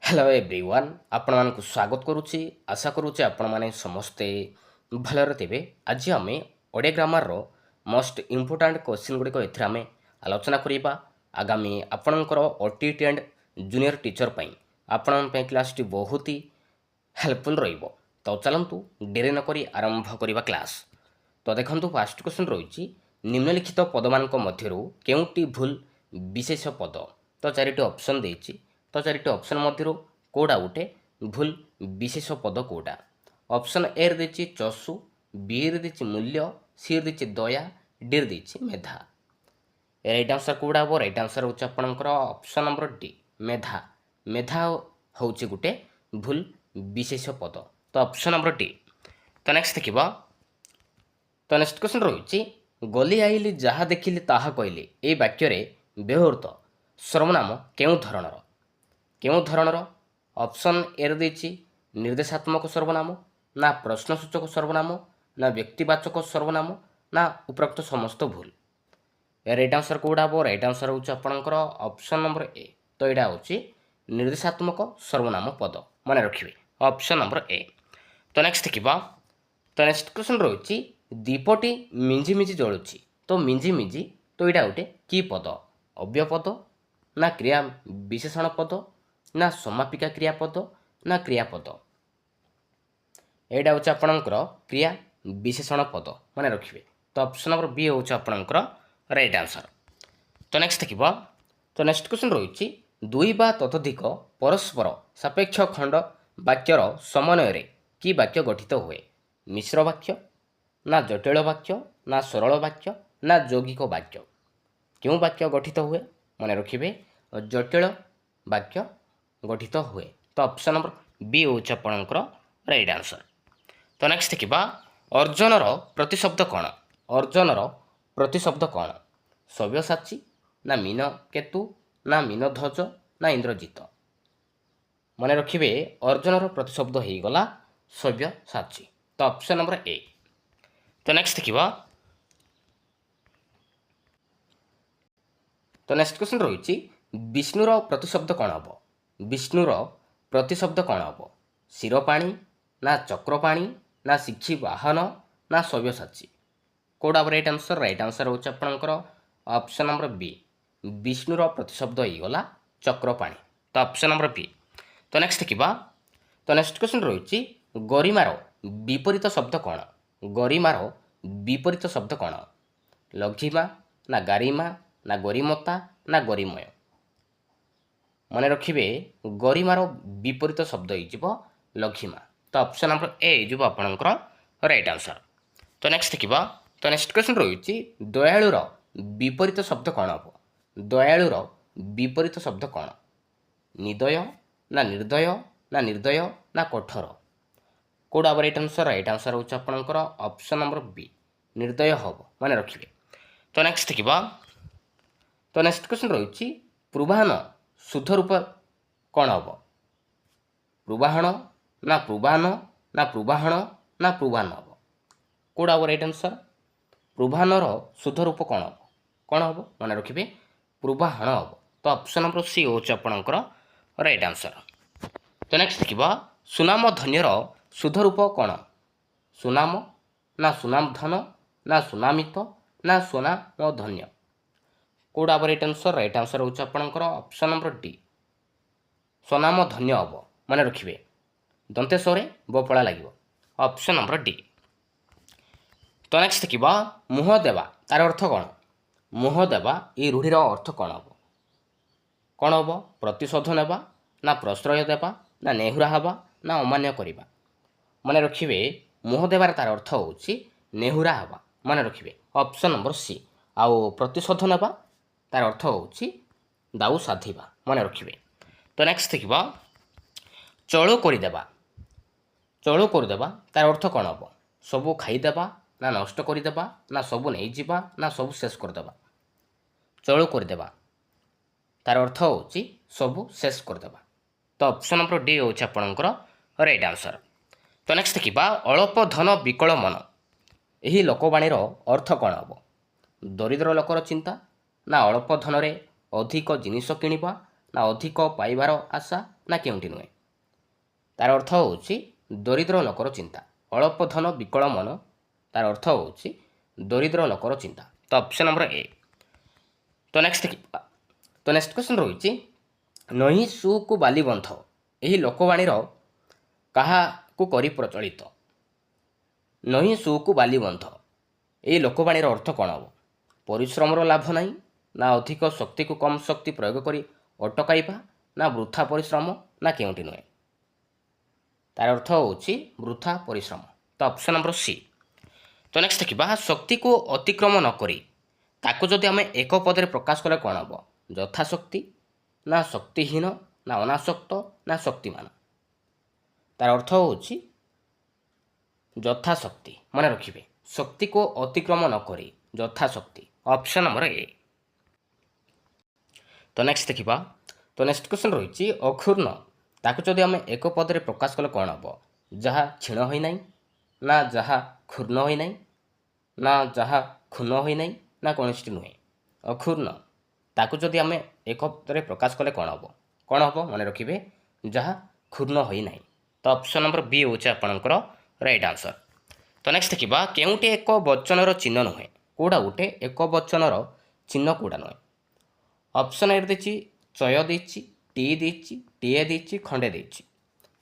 Hello everyone आपण मानक स्वागत करुच्ची आशा करुच्चे आपण माने समस्ते भलरे थे। आज आम ओडिया ग्रामर रो मोस्ट इम्पोर्टाट क्वेश्चन गुड़िक एमें आलोचना करवा। आगामी आपणकर ओटीटी एंड जूनियर टीचर पाई आपण क्लास टी बहुत ही हेल्पफुल रहिबो। तो चलतु डेरी नक आरंभ करवा क्लास। तो देखो फास्ट क्वेश्चन रही निम्नलिखित पदमान मध्य केउटी भूल विशेष पद। तो चारिटी ऑप्शन देछि। तो चारिटी ऑप्शन मध्य कोड़ा गोटे भूल विशेष पद कोड़ा। ऑप्शन ए रे चसु, बी रे मूल्य, सी रे दया, डी रे मेधा। राइट आंसर कोड़ा हम। राइट आंसर हूँ आपंकर ऑप्शन नंबर डी मेधा। मेधा हूँ गोटे भूल विशेष पद। तो ऑप्शन नंबर डी। तो नेक्स्ट देखा। तो नेक्स्ट क्वेश्चन रही गली आइली जहाँ देखिली ताहा कहली ए वाक्य व्यवहृत सर्वनाम केउं धरणर। केउं धरणर ऑप्शन ए रे निर्देशात्मक सर्वनाम, ना प्रश्नसूचक सर्वनाम, ना व्यक्तिवाचक सर्वनाम, ना उपरोक्त समस्त भूल। राइट आंसर कोड़ा हम। राइट आंसर हूँ आपंकर ऑप्शन नंबर ए। तो यहाँ हूँ निर्देशात्मक सर्वनाम पद मन रखिए ऑप्शन नंबर ए। तो नेक्स्ट देखा। तो नेक्स्ट क्वेश्चन रही दीपटी मिंजी मिंजी जलुची। तो मिंजी मिंजी तो यहाँ गोटे कि पद? अव्यपद, ना क्रिया विशेषण पद, ना समापिका क्रियापद, ना क्रियापद। यहाँ हूँ आपणकर क्रिया विशेषण पद मन रखिए। तो ऑप्शन नंबर बी हूँ आपणकर राइट आंसर। तो नेक्स्ट देखा। तो नेक्स्ट क्वेश्चन रही दुई बा ततोधिक परस्पर सापेक्ष खंड वाक्यर समन्वय कि वाक्य गठित हुए? मिश्र वाक्य, ना जटिल वाक्य, ना सरल वाक्य, ना यौगिक वाक्य। क्यों वाक्य गठित हुए मन रखिए? जटिल वाक्य गठित हुए। तो ऑप्शन नंबर बी हूँ आपणकर राइट आंसर। तो नेक्स्ट देखा। अर्जुनर प्रतिशब्द कौन? अर्जुनर प्रतिशब्द कौन? सव्यसाची, ना मीन केतु, ना मीन ध्वज, ना इंद्रजित। मन रखिए अर्जुनर प्रतिशब्द हो गला सव्यसाची। तो ऑप्शन नंबर ए। तो नेक्स्ट देखा। तो नेक्स्ट क्वेश्चन रही विष्णुर प्रतिशब्द कौन हम? विष्णुर प्रतिशब्द कौन हम? शिरपाणी, ना चक्रपाणी, ना शिक्षी वाहन, ना सव्यसाची। कोड़ा राइट आंसर? राइट आंसर हूँ आपंकर ऑप्शन नंबर बी। विष्णुर प्रतिशब्द होगा चक्रपाणी। तो ऑप्शन नंबर बी। तो नेक्स्ट देखा। तो नेक्स्ट क्वेश्चन रही गरिमार विपरीत शब्द कौन? गरिमार विपरीत शब्द कौन? लघिमा, ना गारिमा, ना गरिमता, ना गरिमय। मन रखिए गरिमार विपरीत शब्द हो लघिमा। तो ऑप्शन नंबर ए हो आपंकर राइट आंसर। तो नेक्स्ट देखा। तो नेक्स्ट क्वेश्चन रही दयालुर विपरीत शब्द कौन हम? दयालुर विपरीत शब्द कौन? निदय, ना निर्दय, ना निर्दय, ना कठोर। कोड़ा राइट आंसर? राइट आंसर हूँ आपंकर ऑप्शन नंबर बी निर्दय हम मन रखिए। तो नेक्स्ट देखा। तो नेक्स्ट क्वेश्चन रही पूर्वाहन शुद्ध रूप कौन हम? पूर्वाहन, ना पूर्वाहन, ना पूर्वाहन, ना पूर्वाहन हम। कोड़ा राइट आंसर? पूर्वाहनर शुद्ध रूप कौन हम? कौन हम मन रखिए? पूर्वाहन हम। तो ऑप्शन नंबर सी हूँ आपंकर राइट आंसर। तो नेक्स्ट देखा। सुनाम धन्यर शुद्ध रूप कौन? सुनाम, ना सुनाम धन, ना सुनामित, ना सुनाम धन्य। कोड़ा राइट आंसर? राइट आंसर हूँ आपंकर ऑप्शन नंबर डी स्वनाम धन्य हम मन रखिए। दंतेश्वर बपड़ा लगे ऑप्शन नंबर डी। तो नेक्स्ट देखा। मुह देवा तार अर्थ कौन? मुह देवा ये रूढ़ीर अर्थ कौन हम? कौन हम? प्रतिशोध नेबा, ना प्रश्रय देवा, ना नेहुरा हवा, ना अमान्य करवा। मन रखिए मुह देवार तार अर्थ हूँ नेहुरा हवा मन रखिए ऑप्शन नंबर सी। आउ प्रतिशोध नेबा तार अर्थ हूँ दाऊ साधिबा मन रखिए। तो नेक्स्ट देखा। चलु करदेवा। चलु करदेवा तार अर्थ कौन हम? सबू खाईदेवा, ना नष्ट करदेवा, ना सबू नहीं जावा, ना सबू शेष करदेवा। चलु करदेवा तार अर्थ हूँ सबू शेष करदेवा। तो ऑप्शन नंबर डी हूँ आपंकर राइट आंसर। तो नेक्स्ट देखा। अल्प धन विकल मन यही लोकवाणी अर्थ कौन हम? दरिद्र लोकर चिंता, ना अल्प धन अधिक जिनिस किणवा, ନା ଅଧିକ ପାଇବାର ଆଶା ନା କେଉଁଠି ନୁହେଁ। ତାର ଅର୍ଥ ହେଉଛି ଦରିଦ୍ର ଲୋକର ଚିନ୍ତା। ଅଳପ ଧନ ବିକଳ ମନ, ତାର ଅର୍ଥ ହେଉଛି ଦରିଦ୍ର ଲୋକର ଚିନ୍ତା। ତ ଅପସନ୍ ନମ୍ବର ଏ। ତ ନେକ୍ସଟ କ୍ୱେଶ୍ଚନ୍ ରହିଛି ନହିଁ ସୁକୁ ବାଲି ବନ୍ଧ, ଏହି ଲୋକବାଣୀର କାହାକୁ କରି ପ୍ରଚଳିତ? ନହିଁ ସୁକୁ ବାଲି ବନ୍ଧ, ଏହି ଲୋକବାଣୀର ଅର୍ଥ କ'ଣ ହେବ? ପରିଶ୍ରମର ଲାଭ ନାହିଁ, ନା ଅଧିକ ଶକ୍ତିକୁ କମ୍ ଶକ୍ତି ପ୍ରୟୋଗ କରି ଅଟକାଇବା, ନା ବୃଥା ପରିଶ୍ରମ, ନା କେଉଁଠି ନୁହେଁ। ତାର ଅର୍ଥ ହେଉଛି ବୃଥା ପରିଶ୍ରମ। ତ ଅପସନ୍ ନମ୍ବର ସି। ତ ନେକ୍ସଟ ଦେଖିବା ଶକ୍ତିକୁ ଅତିକ୍ରମ ନ କରି ତାକୁ ଯଦି ଆମେ ଏକ ପଦରେ ପ୍ରକାଶ କଲେ କ'ଣ ହେବ? ଯଥାଶକ୍ତି, ନା ଶକ୍ତିହୀନ, ନା ଅନାସକ୍ତ, ନା ଶକ୍ତିମାନ। ତାର ଅର୍ଥ ହେଉଛି ଯଥାଶକ୍ତି। ମନେ ରଖିବେ, ଶକ୍ତିକୁ ଅତିକ୍ରମ ନ କରି ଯଥାଶକ୍ତି। Option number A. ତ ନେକ୍ସଟ ଦେଖିବା। ତ ନେକ୍ସଟ କ୍ୱେଶ୍ଚନ୍ ରହିଛି ଅକ୍ଷୁର୍ଣ୍ଣ, ତାକୁ ଯଦି ଆମେ ଏକ ପଦରେ ପ୍ରକାଶ କଲେ କ'ଣ ହେବ? ଯାହା କ୍ଷୀଣ ହୋଇନାହିଁ, ନା ଯାହା କ୍ଷୁର୍ଣ୍ଣ ହୋଇନାହିଁ, ନା ଯାହା କ୍ଷୁଣ୍ଣ ହୋଇନାହିଁ, ନା କୌଣସିଟି ନୁହେଁ। ଅକ୍ଷୁର୍ଣ୍ଣ ତାକୁ ଯଦି ଆମେ ଏକ ପଦରେ ପ୍ରକାଶ କଲେ କ'ଣ ହେବ? କ'ଣ ହେବ ମନେ ରଖିବେ, ଯାହା କ୍ଷୁର୍ଣ୍ଣ ହୋଇନାହିଁ। ତ ଅପସନ୍ ନମ୍ବର ବି ହେଉଛି ଆପଣଙ୍କର ରାଇଟ୍ ଆନ୍ସର। ତ ନେକ୍ସଟ ଦେଖିବା କେଉଁଟି ଏକ ବଚନର ଚିହ୍ନ ନୁହେଁ? କେଉଁଟା ଗୋଟେ ଏକ ବଚନର ଚିହ୍ନ କେଉଁଟା ନୁହେଁ? ଅପସନ୍ ଏ ଦେଇଛି ଚୟ ଦେଇଛି, ଟି ଦେଇଛି, ଟିଏ ଦେଇଛି, ଖଣ୍ଡେ ଦେଇଛି।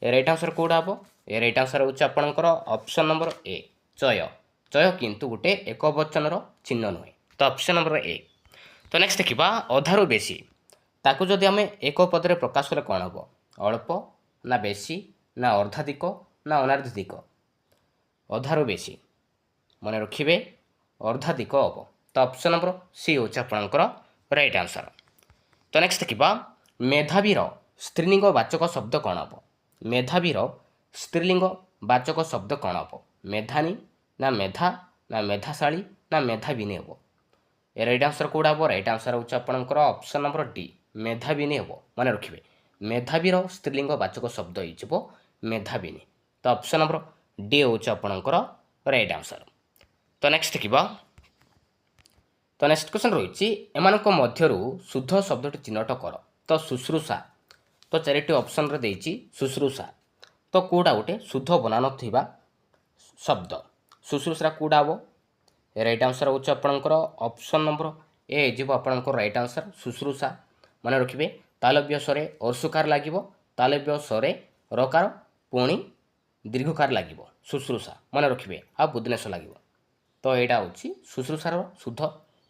ଏ ରାଇଟ୍ ଆନ୍ସର କେଉଁଟା ହେବ? ଏ ରାଇଟ୍ ଆନ୍ସର ହେଉଛି ଆପଣଙ୍କର ଅପସନ୍ ନମ୍ବର ଏ ଚୟ। ଚୟ କିନ୍ତୁ ଗୋଟେ ଏକ ବଚନର ଚିହ୍ନ ନୁହେଁ। ତ ଅପସନ୍ ନମ୍ବର ଏ। ତ ନେକ୍ସଟ ଦେଖିବା ଅଧାରୁ ବେଶୀ, ତାକୁ ଯଦି ଆମେ ଏକ ପଦରେ ପ୍ରକାଶ କଲେ କ'ଣ ହେବ? ଅଳ୍ପ, ନା ବେଶୀ, ନା ଅର୍ଦ୍ଧାଧିକ, ନା ଅନାର୍ଦ୍ଧିକ। ଅଧାରୁ ବେଶୀ ମନେ ରଖିବେ ଅର୍ଦ୍ଧାଧିକ ହେବ। ତ ଅପସନ୍ ନମ୍ବର ସି ହେଉଛି ଆପଣଙ୍କର ରାଇଟ୍ ଆନ୍ସର। ତ ନେକ୍ସଟ ଦେଖିବା ମେଧାବୀର ସ୍ତ୍ରୀଲିଙ୍ଗ ବାଚକ ଶବ୍ଦ କ'ଣ ହେବ? ମେଧାବୀର ସ୍ତ୍ରୀଲିଙ୍ଗ ବାଚକ ଶବ୍ଦ କ'ଣ ହେବ? ମେଧାନୀ, ନା ମେଧା, ନା ମେଧାଶାଳୀ, ନା ମେଧାବିନୀ ହେବ। ଏ ରାଇଟ୍ ଆନ୍ସର କେଉଁଟା ହେବ? ରାଇଟ୍ ଆନ୍ସର ହେଉଛି ଆପଣଙ୍କର ଅପସନ୍ ନମ୍ବର ଡି ମେଧାବିନୀ ହେବ। ମନେ ରଖିବେ ମେଧାବୀର ସ୍ତ୍ରୀଲିଙ୍ଗ ବାଚକ ଶବ୍ଦ ହେଇଯିବ ମେଧାବିନୀ। ତ ଅପସନ୍ ନମ୍ବର ଡି ହେଉଛି ଆପଣଙ୍କର ରାଇଟ୍ ଆନ୍ସର। ତ ନେକ୍ସଟ ଦେଖିବା। ତ ନେକ୍ସଟ କ୍ୱେଶ୍ଚନ୍ ରହିଛି ଏମାନଙ୍କ ମଧ୍ୟରୁ ଶୁଦ୍ଧ ଶବ୍ଦଟି ଚିହ୍ନଟ କର। ତ ଶୁଶ୍ରୂଷା, ତ ଚାରିଟି ଅପସନ୍ରେ ଦେଇଛି ଶୁଶ୍ରୂଷା। ତ କେଉଁଟା ଗୋଟେ ଶୁଦ୍ଧ ବନାନ ଥିବା ଶବ୍ଦ? ଶୁଶ୍ରୂଷା କେଉଁଟା ହେବ? ରାଇଟ୍ ଆନ୍ସର ହେଉଛି ଆପଣଙ୍କର ଅପସନ୍ ନମ୍ବର ଏ ହେଇଯିବ ଆପଣଙ୍କର ରାଇଟ୍ ଆନ୍ସର ଶୁଶ୍ରୂଷା। ମନେ ରଖିବେ ତାଲବ୍ୟ ସ୍ୱରେ ଅର୍ସୁକାର ଲାଗିବ, ତାଲବ୍ୟ ସ୍ୱରେ ରକାର, ପୁଣି ଦୀର୍ଘକାର ଲାଗିବ ଶୁଶ୍ରୂଷା। ମନେ ରଖିବେ ଆଉ ବୁଦ୍ଧିନେଶ ଲାଗିବ। ତ ଏଇଟା ହେଉଛି ଶୁଶ୍ରୂଷାର ଶୁଦ୍ଧ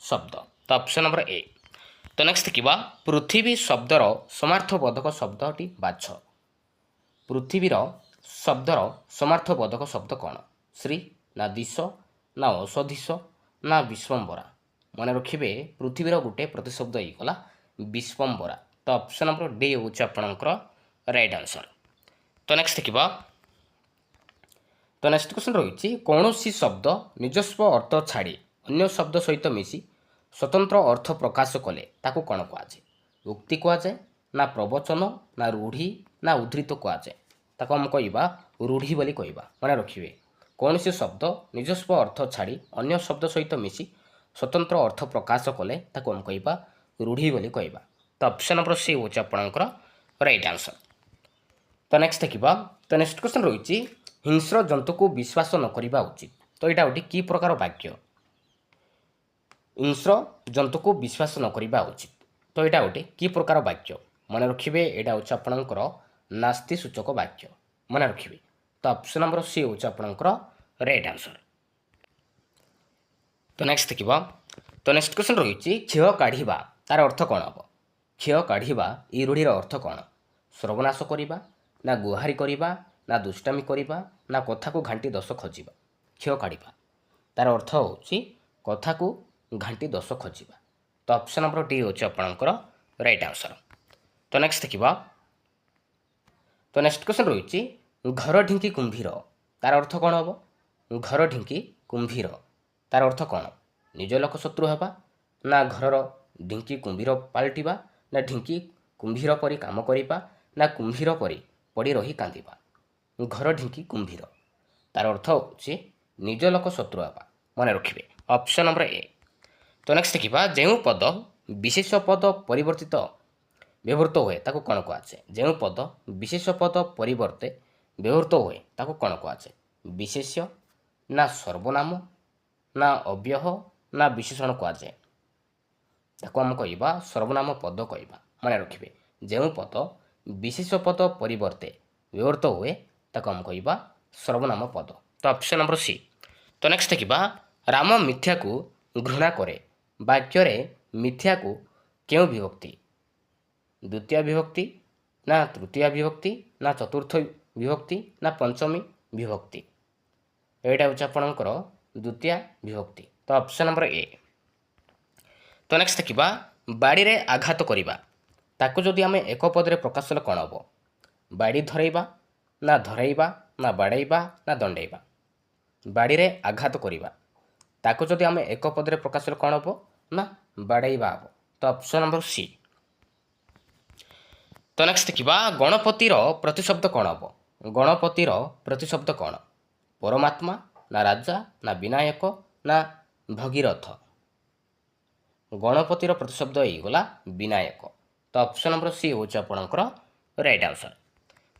ଶବ୍ଦ। ତ ଅପସନ୍ ନମ୍ବର ଏ। ତ ନେକ୍ସଟ ଦେଖିବା ପୃଥିବୀ ଶବ୍ଦର ସମାର୍ଥବୋଧକ ଶବ୍ଦଟି ବାଛ। ପୃଥିବୀର ଶବ୍ଦର ସମାର୍ଥବୋଧକ ଶବ୍ଦ କ'ଣ? ଶ୍ରୀ, ନା ଦିଶ, ନା ଔଷଧିଶ, ନା ବିଶ୍ୱମ୍ବରା। ମନେ ରଖିବେ ପୃଥିବୀର ଗୋଟେ ପ୍ରତିଶବ୍ଦ ହେଇଗଲା ବିଶ୍ୱମ୍ବରା। ତ ଅପସନ୍ ନମ୍ବର ଡି ହେଉଛି ଆପଣଙ୍କର ରାଇଟ୍ ଆନ୍ସର। ତ ନେକ୍ସଟ ଦେଖିବା। ତ ନେକ୍ସଟ କ୍ୱେଶ୍ଚନ୍ ରହିଛି କୌଣସି ଶବ୍ଦ ନିଜସ୍ୱ ଅର୍ଥ ଛାଡ଼ି ଅନ୍ୟ ଶବ୍ଦ ସହିତ ମିଶି ସ୍ୱତନ୍ତ୍ର ଅର୍ଥ ପ୍ରକାଶ କଲେ ତାକୁ କ'ଣ କୁହାଯାଏ? ଉକ୍ତି କୁହାଯାଏ, ନା ପ୍ରବଚନ, ନା ରୂଢ଼ି, ନା ଉଦ୍ଧୃତ କୁହାଯାଏ। ତାକୁ ଆମେ କହିବା ରୂଢ଼ି ବୋଲି କହିବା। ମନେ ରଖିବେ କୌଣସି ଶବ୍ଦ ନିଜସ୍ୱ ଅର୍ଥ ଛାଡ଼ି ଅନ୍ୟ ଶବ୍ଦ ସହିତ ମିଶି ସ୍ୱତନ୍ତ୍ର ଅର୍ଥ ପ୍ରକାଶ କଲେ ତାକୁ ଆମେ କହିବା ରୂଢ଼ି ବୋଲି କହିବା। ତ ଅପସନ୍ ନମ୍ବର ସି ହେଉଛି ଆପଣଙ୍କର ରାଇଟ୍ ଆନ୍ସର। ତ ନେକ୍ସଟ ଦେଖିବା। ତ ନେକ୍ସଟ କ୍ୱେଶ୍ଚନ୍ ରହିଛି ହିଂସ୍ର ଜନ୍ତୁକୁ ବିଶ୍ୱାସ ନ କରିବା ଉଚିତ। ତ ଏଇଟା ଗୋଟେ କି ପ୍ରକାର ବାକ୍ୟ? ହିଂସ୍ର ଜନ୍ତୁକୁ ବିଶ୍ୱାସ ନ କରିବା ଉଚିତ। ତ ଏଇଟା ଗୋଟେ କି ପ୍ରକାର ବାକ୍ୟ? ମନେ ରଖିବେ ଏଇଟା ହେଉଛି ଆପଣଙ୍କର ନାସ୍ତି ସୂଚକ ବାକ୍ୟ। ମନେ ରଖିବେ। ତ ଅପସନ୍ ନମ୍ବର ସି ହେଉଛି ଆପଣଙ୍କର ରାଇଟ୍ ଆନ୍ସର। ତ ନେକ୍ସଟ ଦେଖିବା। ତ ନେକ୍ସଟ କ୍ୱେଶ୍ଚନ୍ ରହିଛି କ୍ଷୟ କାଢ଼ିବା ତାର ଅର୍ଥ କ'ଣ ହେବ? କ୍ଷୟ କାଢ଼ିବା ଏହି ରୂଢ଼ିର ଅର୍ଥ କ'ଣ? ସର୍ବନାଶ କରିବା, ନା ଗୁହାରି କରିବା, ନା ଦୁଷ୍ଟାମି କରିବା, ନା କଥାକୁ ଘାଣ୍ଟି ଦୋଷ ଖୋଜିବା। କ୍ଷୟ କାଢ଼ିବା ତାର ଅର୍ଥ ହେଉଛି କଥାକୁ ଘାଣ୍ଟି ଦୋଷ ଖୋଜିବା। ତ ଅପସନ୍ ନମ୍ବର ଡି ହେଉଛି ଆପଣଙ୍କର ରାଇଟ୍ ଆନ୍ସର। ତ ନେକ୍ସଟ ଦେଖିବା। ତ ନେକ୍ସଟ କ୍ୱେଶ୍ଚନ୍ ରହିଛି ଘର ଢିଙ୍କି କୁମ୍ଭୀର ତାର ଅର୍ଥ କ'ଣ ହେବ? ଘର ଢିଙ୍କି କୁମ୍ଭୀର ତାର ଅର୍ଥ କ'ଣ? ନିଜ ଲୋକ ଶତ୍ରୁ ହେବା, ନା ଘରର ଢିଙ୍କି କୁମ୍ଭୀର ପାଲଟିବା, ନା ଢିଙ୍କି କୁମ୍ଭୀର ପରି କାମ କରିବା, ନା କୁମ୍ଭୀର ପରି ପଡ଼ି ରହି କାନ୍ଦିବା। ଘର ଢିଙ୍କି କୁମ୍ଭୀର ତାର ଅର୍ଥ ହେଉଛି ନିଜ ଲୋକ ଶତ୍ରୁ ହେବା। ମନେ ରଖିବେ ଅପସନ୍ ନମ୍ବର ଏ। ତ ନେକ୍ସଟ ଦେଖିବା ଯେଉଁ ପଦ ବିଶେଷ ପଦ ପରିବର୍ତ୍ତିତ ବ୍ୟବହୃତ ହୁଏ ତାକୁ କ'ଣ କୁହାଯାଏ? ଯେଉଁ ପଦ ବିଶେଷ ପଦ ପରିବର୍ତ୍ତେ ବ୍ୟବହୃତ ହୁଏ ତାକୁ କ'ଣ କୁହାଯାଏ? ବିଶେଷ୍ୟ ନା ସର୍ବନାମ ନା ଅବ୍ୟୟ ନା ବିଶେଷଣ କୁହାଯାଏ? ତାକୁ ଆମେ କହିବା ସର୍ବନାମ ପଦ କହିବା। ମନେ ରଖିବେ, ଯେଉଁ ପଦ ବିଶେଷ ପଦ ପରିବର୍ତ୍ତେ ବ୍ୟବହୃତ ହୁଏ ତାକୁ ଆମେ କହିବା ସର୍ବନାମ ପଦ। ତ ଅପସନ୍ ନମ୍ବର ସି। ତ ନେକ୍ସଟ ଦେଖିବା, ରାମ ମିଥ୍ୟାକୁ ଘୃଣା କରେ। ବାକ୍ୟରେ ମିଥ୍ୟାକୁ କେଉଁ ବିଭକ୍ତି? ଦ୍ୱିତୀୟ ବିଭକ୍ତି ନା ତୃତୀୟ ବିଭକ୍ତି ନା ଚତୁର୍ଥ ବିଭକ୍ତି ନା ପଞ୍ଚମୀ ବିଭକ୍ତି? ଏଇଟା ହେଉଛି ଆପଣଙ୍କର ଦ୍ୱିତୀୟ ବିଭକ୍ତି। ତ ଅପସନ୍ ନମ୍ବର ଏ। ତ ନେକ୍ସଟ ଦେଖିବା, ବାଡ଼ିରେ ଆଘାତ କରିବା। ତାକୁ ଯଦି ଆମେ ଏକ ପଦରେ ପ୍ରକାଶ କଲେ କ'ଣ ହେବ? ବାଡ଼ି ଧରେଇବା ନା ଧରେଇବା ନା ବାଡ଼େଇବା ନା ଦଣ୍ଡେଇବା? ବାଡ଼ିରେ ଆଘାତ କରିବା ତାକୁ ଯଦି ଆମେ ଏକ ପଦରେ ପ୍ରକାଶ କଲେ କ'ଣ ହେବ? ନା ବାଡ଼େଇବା ହେବ। ତ ଅପସନ୍ ନମ୍ବର ସି। ତ ନେକ୍ସଟ ଦେଖିବା, ଗଣପତିର ପ୍ରତିଶବ୍ଦ କ'ଣ ହେବ? ଗଣପତିର ପ୍ରତିଶବ୍ଦ କ'ଣ? ପରମାତ୍ମା ନା ରାଜା ନା ବିନାୟକ ନା ଭଗୀରଥ? ଗଣପତିର ପ୍ରତିଶବ୍ଦ ହେଇଗଲା ବିନାୟକ। ତ ଅପସନ୍ ନମ୍ବର ସି ହେଉଛି ଆପଣଙ୍କର ରାଇଟ୍ ଆନ୍ସର।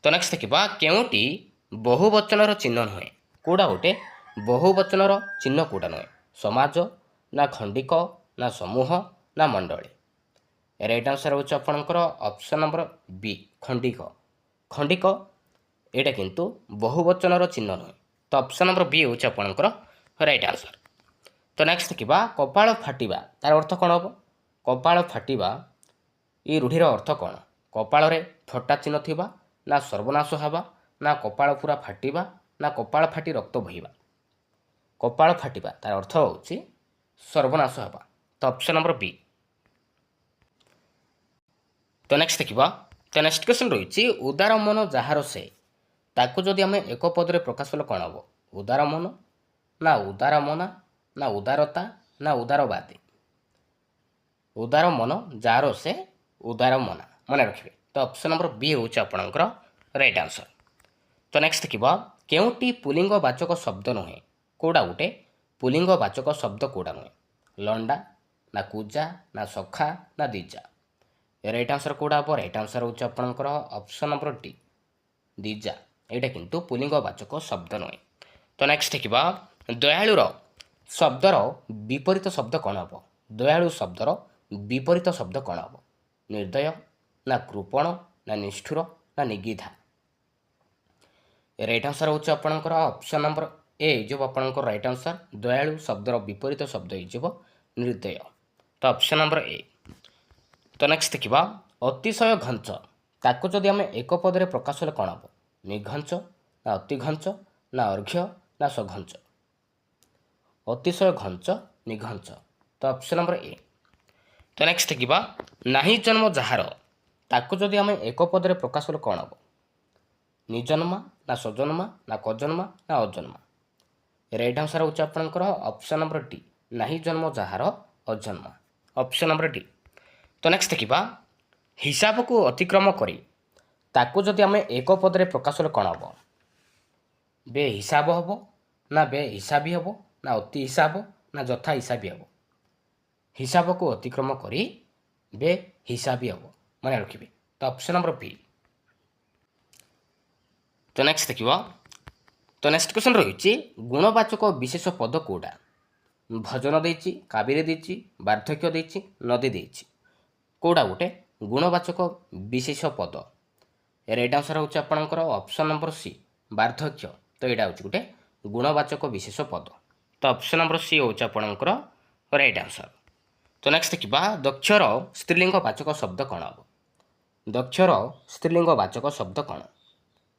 ତ ନେକ୍ସଟ ଦେଖିବା, କେଉଁଟି ବହୁବଚନର ଚିହ୍ନ ନୁହେଁ? କେଉଁଟା ଗୋଟେ ବହୁବଚନର ଚିହ୍ନ କେଉଁଟା ନୁହେଁ? ସମାଜ ନା ଖଣ୍ଡିକ ନା ସମୂହ ନା ମଣ୍ଡଳୀ? ରାଇଟ୍ ଆନ୍ସର ହେଉଛି ଆପଣଙ୍କର ଅପସନ୍ ନମ୍ବର ବି, ଖଣ୍ଡିକ। ଖଣ୍ଡିକ ଏଇଟା କିନ୍ତୁ ବହୁବଚନର ଚିହ୍ନ ନୁହେଁ। ତ ଅପସନ୍ ନମ୍ବର ବି ହେଉଛି ଆପଣଙ୍କର ରାଇଟ୍ ଆନ୍ସର। ତ ନେକ୍ସଟ ଦେଖିବା, କପାଳ ଫାଟିବା ତାର ଅର୍ଥ କ'ଣ ହେବ? କପାଳ ଫାଟିବା ଏ ରୂଢ଼ିର ଅର୍ଥ କ'ଣ? କପାଳରେ ଫଟା ଚିହ୍ନ ଥିବା ନା ସର୍ବନାଶ ହେବା ନା କପାଳ ପୁରା ଫାଟିବା ନା କପାଳ ଫାଟି ରକ୍ତ ବୋହିବା? କପାଳ ଫାଟିବା ତାର ଅର୍ଥ ହେଉଛି ସର୍ବନାଶ ହେବା। ତ ଅପସନ୍ ନମ୍ବର ବି। ତ ନେକ୍ସଟ ଦେଖିବା, ତ ନେକ୍ସଟ କ୍ୱେଶ୍ଚନ୍ ରହିଛି, ଉଦାର ମନ ଯାହାର ସେ। ତାକୁ ଯଦି ଆମେ ଏକ ପଦରେ ପ୍ରକାଶ କଲେ କ'ଣ ହେବ? ଉଦାର ମନ ନା ଉଦାର ମନା ନା ଉଦାରତା ନା ଉଦାରବାଦୀ? ଉଦାର ମନ ଯାହାର ସେ ଉଦାର ମନା। ମନେ ରଖିବେ। ତ ଅପସନ୍ ନମ୍ବର ବି ହେଉଛି ଆପଣଙ୍କର ରାଇଟ୍ ଆନ୍ସର। ତ ନେକ୍ସଟ ଦେଖିବା, କେଉଁଟି ପୁଲିଙ୍ଗ ବାଚକ ଶବ୍ଦ ନୁହେଁ? କେଉଁଟା ଗୋଟେ ପୁଲିଙ୍ଗ ବାଚକ ଶବ୍ଦ କେଉଁଟା ନୁହେଁ? ଲଣ୍ଡା ନା କୁଜା ନା ସଖା ନା ଦିଜା? ରାଇଟ୍ ଆନ୍ସର କେଉଁଟା ହେବ? ରାଇଟ୍ ଆନ୍ସର ହେଉଛି ଆପଣଙ୍କର ଅପସନ୍ ନମ୍ବର ଡି, ଦିଜା। ଏଇଟା କିନ୍ତୁ ପୁଲିଙ୍ଗ ବାଚକ ଶବ୍ଦ ନୁହେଁ। ତ ନେକ୍ସଟ ଦେଖିବା, ଦୟାଳୁର ଶବ୍ଦର ବିପରୀତ ଶବ୍ଦ କ'ଣ ହେବ? ଦୟାଳୁ ଶବ୍ଦର ବିପରୀତ ଶବ୍ଦ କ'ଣ ହେବ? ନିର୍ଦ୍ଦୟ ନା କୃପଣ ନା ନିଷ୍ଠୁର ନା ନିଗିଧା? ରାଇଟ୍ ଆନ୍ସର ହେଉଛି ଆପଣଙ୍କର ଅପସନ୍ ନମ୍ବର ଏ ହେଇଯିବ ଆପଣଙ୍କର ରାଇଟ୍ ଆନ୍ସର। ଦୟାଳୁ ଶବ୍ଦର ବିପରୀତ ଶବ୍ଦ ହେଇଯିବ ନିର୍ଦ୍ଦୟ। ତ ଅପସନ୍ ନମ୍ବର ଏ। ତ ନେକ୍ସଟ ଦେଖିବା, ଅତିଶୟ ଘଞ୍ଚ ତାକୁ ଯଦି ଆମେ ଏକ ପଦରେ ପ୍ରକାଶ କଲେ କ'ଣ ହେବ? ନିଘଞ୍ଚ ନା ଅତିଘଞ୍ଚ ନା ଅର୍ଘ୍ୟ ନା ସଘଞ୍ଚ? ଅତିଶୟ ଘଞ୍ଚ ନିଘଞ୍ଚ। ତ ଅପସନ୍ ନମ୍ବର ଏ। ତ ନେକ୍ସଟ ଦେଖିବା, ନାହିଁ ଜନ୍ମ ଯାହାର ତାକୁ ଯଦି ଆମେ ଏକ ପଦରେ ପ୍ରକାଶ କଲେ କ'ଣ ହେବ? ନିଜନ୍ମା ନା ସଜନ୍ମା ନା କଜନ୍ମା ନା ଅଜନ୍ମା? ରାଇଟ୍ ଆନ୍ସର ହେଉଛି ଆପଣଙ୍କର ଅପସନ୍ ନମ୍ବର ଡି, ନାହିଁ ଜନ୍ମ ଯାହାର ଅଜନ୍ମା। Option number D. ତ ନେକ୍ସଟ ଦେଖିବା, ହିସାବକୁ ଅତିକ୍ରମ କରି ତାକୁ ଯଦି ଆମେ ଏକ ପଦରେ ପ୍ରକାଶ କଲେ କ'ଣ ହେବ? ବେ ହିସାବ ହେବ ନା ବେ ହିସାବୀ ହେବ ନା ଅତି ହିସାବ ନା ଯଥା ହିସାବୀ ହେବ? ହିସାବକୁ ଅତିକ୍ରମ କରି ବେ ହିସାବୀ ହେବ। ମନେ ରଖିବେ। ତ ଅପସନ୍ ନମ୍ବର ବି। ତ ନେକ୍ସଟ ଦେଖିବା, ତ ନେକ୍ସଟ କ୍ୱେଶ୍ଚନ୍ ରହିଛି, ଗୁଣବାଚକ ବିଶେଷ ପଦ କେଉଁଟା? ଭଜନ ଦେଇଛି, କାବେରୀ ଦେଇଛି, ବାର୍ଦ୍ଧକ୍ୟ ଦେଇଛି, ନଦୀ ଦେଇଛି। କେଉଁଟା ଗୋଟେ ଗୁଣବାଚକ ବିଶେଷ ପଦ? ରାଇଟ୍ ଆନ୍ସର ହେଉଛି ଆପଣଙ୍କର ଅପସନ୍ ନମ୍ବର ସି, ବାର୍ଦ୍ଧକ୍ୟ। ତ ଏଇଟା ହେଉଛି ଗୋଟେ ଗୁଣବାଚକ ବିଶେଷ ପଦ। ତ ଅପସନ୍ ନମ୍ବର ସି ହେଉଛି ଆପଣଙ୍କର ରାଇଟ୍ ଆନ୍ସର। ତ ନେକ୍ସଟ ଦେଖିବା, ଦକ୍ଷର ସ୍ତ୍ରୀଲିଙ୍ଗ ବାଚକ ଶବ୍ଦ କ'ଣ ହେବ? ଦକ୍ଷର ସ୍ତ୍ରୀଲିଙ୍ଗ ବାଚକ ଶବ୍ଦ କ'ଣ?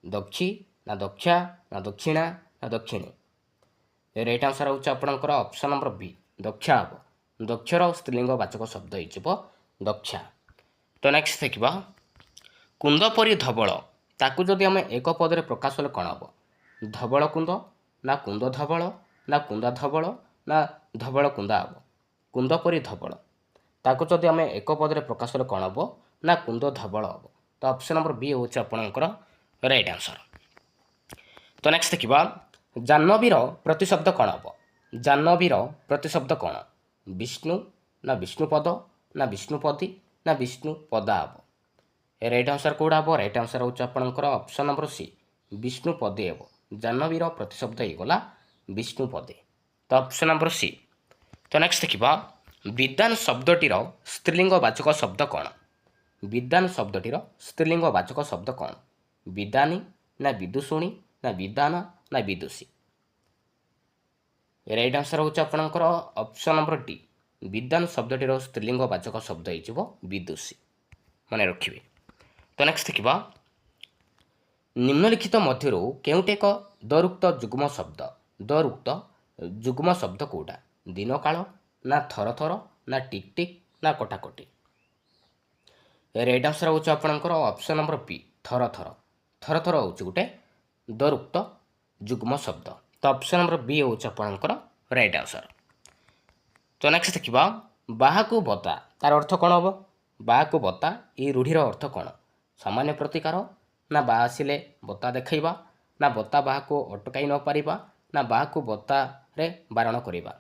ଦକ୍ଷୀ ନା ଦକ୍ଷା ନା ଦକ୍ଷିଣା ନା ଦକ୍ଷିଣୀ? ରାଇଟ୍ ଆନ୍ସର ହେଉଛି ଆପଣଙ୍କର ଅପସନ୍ ନମ୍ବର ବି, ଦକ୍ଷା ହେବ। ଦକ୍ଷର ସ୍ତ୍ରୀଲିଙ୍ଗ ବାଚକ ଶବ୍ଦ ହେଇଯିବ ଦକ୍ଷା। ତ ନେକ୍ସଟ ଦେଖିବା, କୁନ୍ଦ ପରି ଧବଳ ତାକୁ ଯଦି ଆମେ ଏକ ପଦରେ ପ୍ରକାଶ କଲେ କ'ଣ ହେବ? ଧବଳ କୁନ୍ଦ ନା କୁନ୍ଦ ଧବଳ ନା କୁନ୍ଦା ଧବଳ ନା ଧବଳ କୁନ୍ଦା ହେବ? କୁନ୍ଦ ପରି ଧବଳ ତାକୁ ଯଦି ଆମେ ଏକ ପଦରେ ପ୍ରକାଶ କଲେ କ'ଣ ହେବ? ନା କୁନ୍ଦ ଧବଳ ହେବ। ତ ଅପସନ୍ ନମ୍ବର ବି ହେଉଛି ଆପଣଙ୍କର ରାଇଟ୍ ଆନ୍ସର। ତ ନେକ୍ସଟ ଦେଖିବା, ଜାହ୍ନବୀର ପ୍ରତିଶବ୍ଦ କ'ଣ ହେବ? ଜାହ୍ନବୀର ପ୍ରତିଶବ୍ଦ କ'ଣ? ବିଷ୍ଣୁ ନା ବିଷ୍ଣୁପଦ ନା ବିଷ୍ଣୁପଦୀ ନା ବିଷ୍ଣୁପଦା ହେବ? ରାଇଟ୍ ଆନ୍ସର କେଉଁଟା ହେବ? ରାଇଟ୍ ଆନ୍ସର ହେଉଛି ଆପଣଙ୍କର ଅପସନ୍ ନମ୍ବର ସି ବିଷ୍ଣୁପଦେ ହେବ। ଜାହ୍ନବୀର ପ୍ରତିଶବ୍ଦ ହେଇଗଲା ବିଷ୍ଣୁପଦେ। ତ ଅପସନ୍ ନମ୍ବର ସି। ତ ନେକ୍ସଟ ଦେଖିବା ବିଦ୍ୱାନ ଶବ୍ଦଟିର ସ୍ତ୍ରୀଲିଙ୍ଗ ବାଚକ ଶବ୍ଦ କ'ଣ? ବିଦ୍ୱାନ ଶବ୍ଦଟିର ସ୍ତ୍ରୀଲିଙ୍ଗ ବାଚକ ଶବ୍ଦ କ'ଣ? ବିଦ୍ୱାନୀ ନା ବିଦୁଷୁଣୀ ନା ବିଦ୍ୱାନ ନା ବିଦୁଷୀ? ରାଇଟ୍ ଆନ୍ସର ହେଉଛି ଆପଣଙ୍କର ଅପସନ୍ ନମ୍ବର ଡି ବିଦ୍ୱାନ ଶବ୍ଦଟିର ସ୍ତ୍ରୀଲିଙ୍ଗ ବାଚକ ଶବ୍ଦ ହେଇଯିବ ବିଦୁଷୀ। ମନେ ରଖିବେ। ତ ନେକ୍ସଟ ଦେଖିବା ନିମ୍ନଲିଖିତ ମଧ୍ୟରୁ କେଉଁଟି ଏକ ଦରୁକ୍ତ ଯୁଗ୍ମ ଶବ୍ଦ? ଦରୁକ୍ତ ଯୁଗ୍ମ ଶବ୍ଦ କେଉଁଟା? ଦିନକାଳ ନା ଥରଥର ନା ଟିକ୍ ଟିକ୍ ନା କଟାକଟି? ରାଇଟ୍ ଆନ୍ସର ହେଉଛି ଆପଣଙ୍କର ଅପସନ୍ ନମ୍ବର ବି ଥରଥର। ଥରଥର ହେଉଛି ଗୋଟେ ଦରୁକ୍ତ ଯୁଗ୍ମ ଶବ୍ଦ। ତ ଅପସନ୍ ନମ୍ବର ବି ହେଉଛି ଆପଣଙ୍କର ରାଇଟ୍ ଆନ୍ସର। ତ ନେକ୍ସଟ ଦେଖିବା ବାହାକୁ ବତା ତାର ଅର୍ଥ କ'ଣ ହେବ? ବାହାକୁ ବତା এই ରୂଢ଼ିର ଅର୍ଥ କ'ଣ? ସାମାନ୍ୟ ପ୍ରତିକାର ନା ବା ଆସିଲେ ବତା ଦେଖାଇବା ନା ବତା ବାହାକୁ ଅଟକାଇ ନ ପାରିବା ନା ବାହାକୁ ବତାରେ ବାରଣ କରିବା?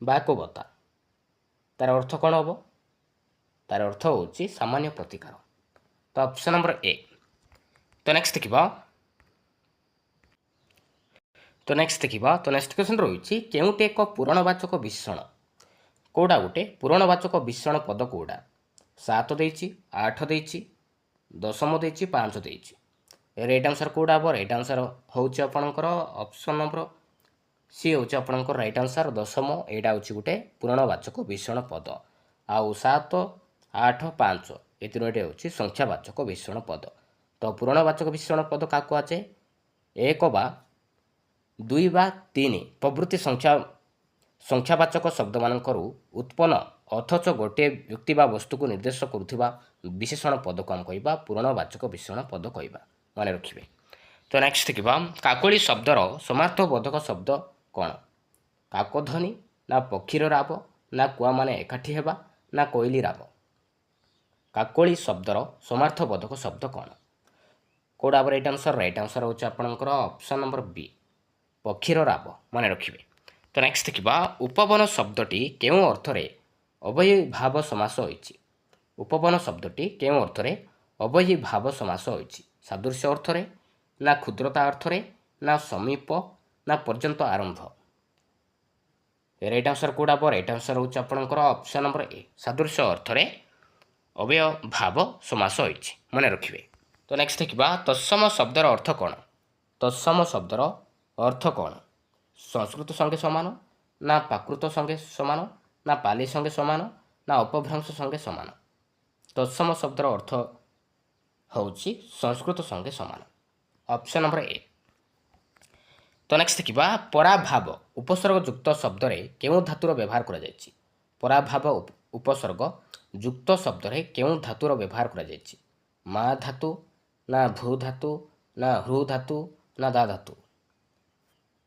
ବାହାକୁ ବତା ତାର ଅର୍ଥ କ'ଣ ହେବ? ତାର ଅର୍ଥ ହେଉଛି ସାମାନ୍ୟ ପ୍ରତିକାର। ତ ଅପସନ୍ ନମ୍ବର ଏ। ତ ନେକ୍ସଟ ଦେଖିବା ନେକ୍ସଟ କ୍ୱେଶ୍ଚନ୍ ରହିଛି କେଉଁଟି ଏକ ପୂରଣବାଚକ ବିଶେଷଣ? କେଉଁଟା ଗୋଟେ ପୂରଣବାଚକ ବିଶେଷଣ ପଦ କେଉଁଟା? 7 ଦେଇଛି 8 ଦେଇଛି 10 ଦେଇଛି 5 ଦେଇଛି। ରାଇଟ୍ ଆନ୍ସର କେଉଁଟା ହେବ? ରାଇଟ୍ ଆନ୍ସର ହେଉଛି ଆପଣଙ୍କର ଅପସନ୍ ନମ୍ବର ସି ହେଉଛି ଆପଣଙ୍କର ରାଇଟ୍ ଆନ୍ସର 10। ଏଇଟା ହେଉଛି ଗୋଟେ ପୂରଣବାଚକ ବିଶେଷଣ ପଦ। ଆଉ 7 8 5 ଏ ତିନୋଟି ହେଉଛି ସଂଖ୍ୟାବାଚକ ବିଶେଷଣ ପଦ। ତ ପୂରଣବାଚକ ବିଶେଷଣ ପଦ କାହାକୁ କୁହାଯାଏ? 1 ବା 2 ବା 3 ପ୍ରଭୃତି ସଂଖ୍ୟାବାଚକ ଶବ୍ଦମାନଙ୍କରୁ ଉତ୍ପନ୍ନ ଅଥଚ ଗୋଟିଏ ବ୍ୟକ୍ତି ବା ବସ୍ତୁକୁ ନିର୍ଦ୍ଦେଶ କରୁଥିବା ବିଶେଷଣ ପଦକୁ ଆମେ କହିବା ପୂରଣବାଚକ ବିଶେଷଣ ପଦ କହିବା। ମନେ ରଖିବେ। ତ ନେକ୍ସଟ ଦେଖିବା କାକଳି ଶବ୍ଦର ସମାର୍ଥବୋଧକ ଶବ୍ଦ କ'ଣ? କାକଧ୍ୱନି ନା ପକ୍ଷୀର ରାବ ନା କୁଆମାନେ ଏକାଠି ହେବା ନା କୋଇଲି ରାବ? କାକଳି ଶବ୍ଦର ସମାର୍ଥବୋଧକ ଶବ୍ଦ କ'ଣ? କେଉଁଟା ହେବ ରାଇଟ୍ ଆନ୍ସର? ରାଇଟ୍ ଆନ୍ସର ହେଉଛି ଆପଣଙ୍କର ଅପସନ୍ ନମ୍ବର ବି ପକ୍ଷୀର ରାବ। ମନେ ରଖିବେ। ତ ନେକ୍ସଟ ଦେଖିବା ଉପବନ ଶବ୍ଦଟି କେଉଁ ଅର୍ଥରେ ଅବୟୀଭାବ ସମାସ ହୋଇଛି? ଉପବନ ଶବ୍ଦଟି କେଉଁ ଅର୍ଥରେ ଅବୟୀଭାବ ସମାସ ହୋଇଛି? ସାଦୃଶ୍ୟ ଅର୍ଥରେ ନା କ୍ଷୁଦ୍ରତା ଅର୍ଥରେ ନା ସମୀପ ନା ପର୍ଯ୍ୟନ୍ତ ଆରମ୍ଭ? ରାଇଟ୍ ଆନ୍ସର କେଉଁଟା ହେବ? ରାଇଟ୍ ଆନ୍ସର ହେଉଛି ଆପଣଙ୍କର ଅପସନ୍ ନମ୍ବର ଏ ସାଦୃଶ୍ୟ ଅର୍ଥରେ ଅବୟଭାବ ସମାସ ହୋଇଛି। ମନେ ରଖିବେ। ତ ନେକ୍ସଟ ଦେଖିବା ତତ୍ସମ ଶବ୍ଦର ଅର୍ଥ କ'ଣ? ତତ୍ସମ ଶବ୍ଦର ଅର୍ଥ କ'ଣ? ସଂସ୍କୃତ ସଙ୍ଗେ ସମାନ ନା ପ୍ରାକୃତ ସଙ୍ଗେ ସମାନ ନା ପାଲି ସଙ୍ଗେ ସମାନ ନା ଅପଭ୍ରଂଶ ସଙ୍ଗେ ସମାନ? ତତ୍ସମ ଶବ୍ଦର ଅର୍ଥ ହେଉଛି ସଂସ୍କୃତ ସଙ୍ଗେ ସମାନ। Option number A. ତ ନେକ୍ସଟ ଦେଖିବା ପରାଭାବ ଉପସର୍ଗ ଯୁକ୍ତ ଶବ୍ଦରେ କେଉଁ ଧାତୁର ବ୍ୟବହାର କରାଯାଇଛି? ପରାଭାବ ଉପସର୍ଗ ଯୁକ୍ତ ଶବ୍ଦରେ କେଉଁ ଧାତୁର ବ୍ୟବହାର କରାଯାଇଛି? ମା ଧାତୁ ନା ଭୂ ଧାତୁ ନା ହୃ ଧାତୁ ନା ଦା ଧାତୁ?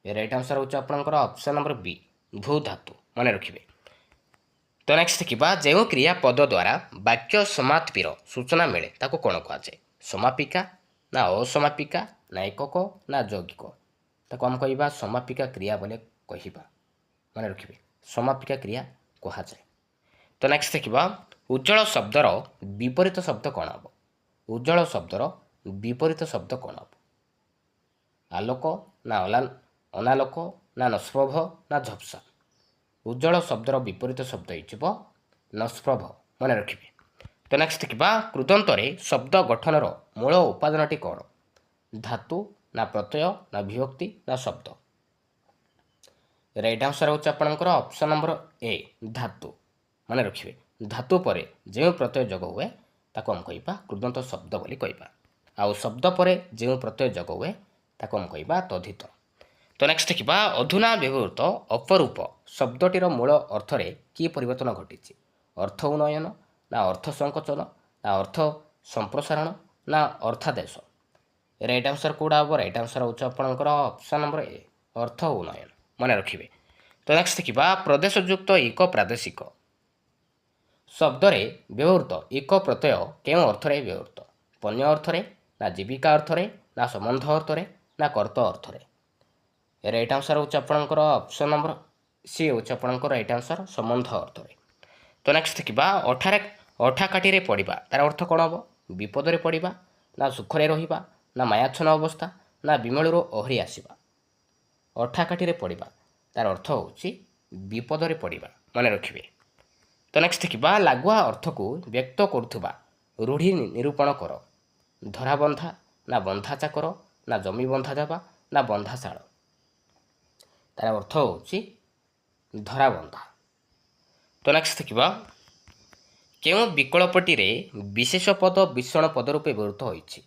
ରାଇଟ୍ ଆନ୍ସର ହେଉଛି ଆପଣଙ୍କର ଅପସନ୍ ନମ୍ବର ବି ଭୂ ଧାତୁ। ମନେ ରଖିବେ। ତ ନେକ୍ସଟ ଦେଖିବା ଯେଉଁ କ୍ରିୟାପଦ ଦ୍ୱାରା ବାକ୍ୟ ସମାପ୍ତିର ସୂଚନା ମିଳେ ତାକୁ କ'ଣ କୁହାଯାଏ? ସମାପିକା ନା ଅସମାପିକା ନା ଏକକ ନା ଯୌଗିକ? ତାକୁ ଆମେ କହିବା ସମାପିକା କ୍ରିୟା ବୋଲି କହିବା। ମନେ ରଖିବେ ସମାପିକା କ୍ରିୟା କୁହାଯାଏ। ତ ନେକ୍ସଟ ଦେଖିବା ଉଜ୍ଜଳ ଶବ୍ଦର ବିପରୀତ ଶବ୍ଦ କ'ଣ ହେବ? ଉଜ୍ଜଳ ଶବ୍ଦର ବିପରୀତ ଶବ୍ଦ କ'ଣ ହେବ? ଆଲୋକ ନା ଅନାଲୋକ ନା ନସ୍ପ୍ରଭ ନା ଝପ୍ସା? ଉଜ୍ଜଳ ଶବ୍ଦର ବିପରୀତ ଶବ୍ଦ ହେଇଯିବ ନସ୍ପ୍ରଭ। ମନେ ରଖିବେ। ତ ନେକ୍ସଟ ଦେଖିବା କୃଦନ୍ତରେ ଶବ୍ଦ ଗଠନର ମୂଳ ଉପାଦାନଟି କ'ଣ? ଧାତୁ ନା ପ୍ରତ୍ୟୟ ନା ବିଭକ୍ତି ନା ଶବ୍ଦ? ରାଇଟ୍ ଆନ୍ସର ହେଉଛି ଆପଣଙ୍କର ଅପସନ୍ ନମ୍ବର ଏ ଧାତୁ। ମନେ ରଖିବେ ଧାତୁ ପରେ ଯେଉଁ ପ୍ରତ୍ୟୟ ଯୋଗ ହୁଏ ତାକୁ ଆମେ କହିବା କୃଦନ୍ତ ଶବ୍ଦ ବୋଲି କହିବା। ଆଉ ଶବ୍ଦ ପରେ ଯେଉଁ ପ୍ରତ୍ୟୟ ଯୋଗ ହୁଏ ତାକୁ ଆମେ କହିବା ତଦ୍ଧିତ। ତ ନେକ୍ସଟ ଦେଖିବା ଅଧୁନା ବ୍ୟବହୃତ ଅପରୂପ ଶବ୍ଦଟିର ମୂଳ ଅର୍ଥରେ କି ପରିବର୍ତ୍ତନ ଘଟିଛି? ଅର୍ଥ ଉନ୍ନୟନ ନା ଅର୍ଥ ସଂକୋଚନ ନା ଅର୍ଥ ସମ୍ପ୍ରସାରଣ ନା ଅର୍ଥାଦେଶ? ରାଇଟ୍ ଆନ୍ସର କେଉଁଟା ହେବ? ରାଇଟ୍ ଆନ୍ସର ହେଉଛି ଆପଣଙ୍କର ଅପସନ୍ ନମ୍ବର ଏ ଅର୍ଥ ଉନ୍ନୟନ। ମନେ ରଖିବେ। ତ ନେକ୍ସଟ ଦେଖିବା ପ୍ରଦେଶଯୁକ୍ତ ଏକ ପ୍ରାଦେଶିକ ଶବ୍ଦରେ ବ୍ୟବହୃତ ଏକ ପ୍ରତ୍ୟୟ କେଉଁ ଅର୍ଥରେ ବ୍ୟବହୃତ? ପଣ୍ୟ ଅର୍ଥରେ ନା ଜୀବିକା ଅର୍ଥରେ ନା ସମ୍ବନ୍ଧ ଅର୍ଥରେ ନା କର୍ତ୍ତ ଅର୍ଥରେ? ରାଇଟ୍ ଆନ୍ସର ହେଉଛି ଆପଣଙ୍କର ଅପସନ୍ ନମ୍ବର ସି ହେଉଛି ଆପଣଙ୍କର ରାଇଟ୍ ଆନ୍ସର ସମ୍ବନ୍ଧ ଅର୍ଥରେ। ତ ନେକ୍ସଟ ଦେଖିବା ଅଠା କାଠିରେ ପଡ଼ିବା ତାର ଅର୍ଥ କ'ଣ ହେବ? ବିପଦରେ ପଡ଼ିବା, ନା ସୁଖରେ ରହିବା, ନା ମାୟାଚ୍ଛନ୍ନ ଅବସ୍ଥା, ନା ବିମଳରୁ ଓହରି ଆସିବା। ଅଠା କାଠିରେ ପଡ଼ିବା ତାର ଅର୍ଥ ହେଉଛି ବିପଦରେ ପଡ଼ିବା, ମନେ ରଖିବେ। ତ ନେକ୍ସଟ ଦେଖିବା ଲାଗୁଆ ଅର୍ଥକୁ ବ୍ୟକ୍ତ କରୁଥିବା ରୂଢ଼ି ନିରୂପଣ କର। ଧରାବନ୍ଧା, ନା ବନ୍ଧା ଚାକର, ନା ଜମି ବନ୍ଧା ଦେବା, ନା ବନ୍ଧାଶାଳ। ତାର ଅର୍ଥ ହେଉଛି ଧରାବନ୍ଧା। ତ ନେକ୍ସଟ ଦେଖିବା କେଉଁ ବିକଳ୍ପଟିରେ ବିଶେଷ ପଦ ବିଶେଷଣ ପଦ ରୂପେ ବ୍ୟବହୃତ ହୋଇଛି?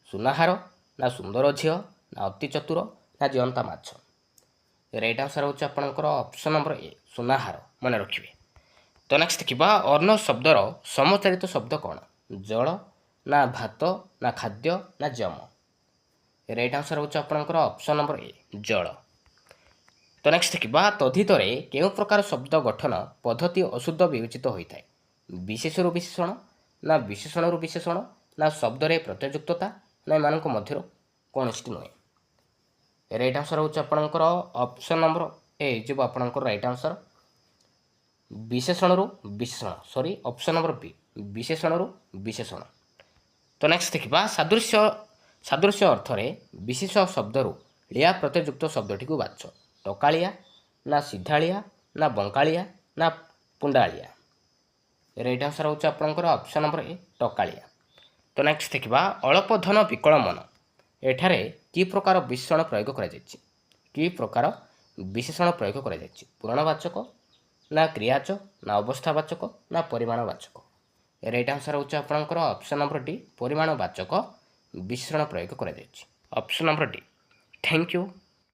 ସୁନାହାର, ନା ସୁନ୍ଦର ଝିଅ, ନା ଅତି ଚତୁର, ନା ଜିଅନ୍ତା ମାଛ। ରାଇଟ୍ ଆନ୍ସର ହେଉଛି ଆପଣଙ୍କର ଅପସନ୍ ନମ୍ବର ଏ ସୁନାହାର, ମନେ ରଖିବେ। ତ ନେକ୍ସଟ ଦେଖିବା ଅର୍ଣ୍ଣ ଶବ୍ଦର ସମଚାରିତ ଶବ୍ଦ କ'ଣ? ଜଳ, ନା ଭାତ, ନା ଖାଦ୍ୟ, ନା ଯମ। ରାଇଟ୍ ଆନ୍ସର ହେଉଛି ଆପଣଙ୍କର ଅପସନ୍ ନମ୍ବର ଏ ଜଳ। ତ ନେକ୍ସଟ ଦେଖିବା ତଦ୍ଧିତରେ କେଉଁ ପ୍ରକାର ଶବ୍ଦ ଗଠନ ପଦ୍ଧତି ଅଶୁଦ୍ଧ ବିବେଚିତ ହୋଇଥାଏ? ବିଶେଷରୁ ବିଶେଷଣ, ନା ବିଶେଷଣରୁ ବିଶେଷଣ, ନା ଶବ୍ଦରେ ପ୍ରତ୍ୟୟଯୁକ୍ତତା, ନା ଏମାନଙ୍କ ମଧ୍ୟରୁ କୌଣସିଟି ନୁହେଁ। ରାଇଟ୍ ଆନ୍ସର ହେଉଛି ଆପଣଙ୍କର ଅପସନ୍ ନମ୍ବର ଏ ଯିବ ଆପଣଙ୍କର ରାଇଟ୍ ଆନ୍ସର ବିଶେଷଣରୁ ବିଶେଷଣ, ଅପସନ୍ ନମ୍ବର ବି ବିଶେଷଣରୁ ବିଶେଷଣ। ତ ନେକ୍ସଟ ଦେଖିବା ସାଦୃଶ୍ୟ ଅର୍ଥରେ ବିଶେଷ ଶବ୍ଦରୁ ଳିଆ ପ୍ରତ୍ୟୟଯୁକ୍ତ ଶବ୍ଦଟିକୁ ବାଛ। ଟକାଳିଆ, ନା ସିଧାଳିଆ, ନା ବଙ୍କାଳିଆ, ନା ପୁଣ୍ଡାଳିଆ। ରାଇଟ୍ ଆନ୍ସର ହେଉଛି ଆପଣଙ୍କର ଅପସନ୍ ନମ୍ବର ଏ ଟକାଳିଆ। ତ ନେକ୍ସଟ ଦେଖିବା ଅଳପ ଧନ ବିକଳ ମନ ଏଠାରେ କି ପ୍ରକାର ବିଶେଷଣ ପ୍ରୟୋଗ କରାଯାଇଛି? କି ପ୍ରକାର ବିଶେଷଣ ପ୍ରୟୋଗ କରାଯାଇଛି? ପୂରଣବାଚକ, ନା କ୍ରିୟାଚ, ନା ଅବସ୍ଥାବାଚକ, ନା ପରିମାଣବାଚକ। ରାଇଟ୍ ଆନ୍ସର ହେଉଛି ଆପଣଙ୍କର ଅପସନ୍ ନମ୍ବର ଡି ପରିମାଣବାଚକ ବିଶେଷଣ ପ୍ରୟୋଗ କରାଯାଇଛି। Option number D. Thank you.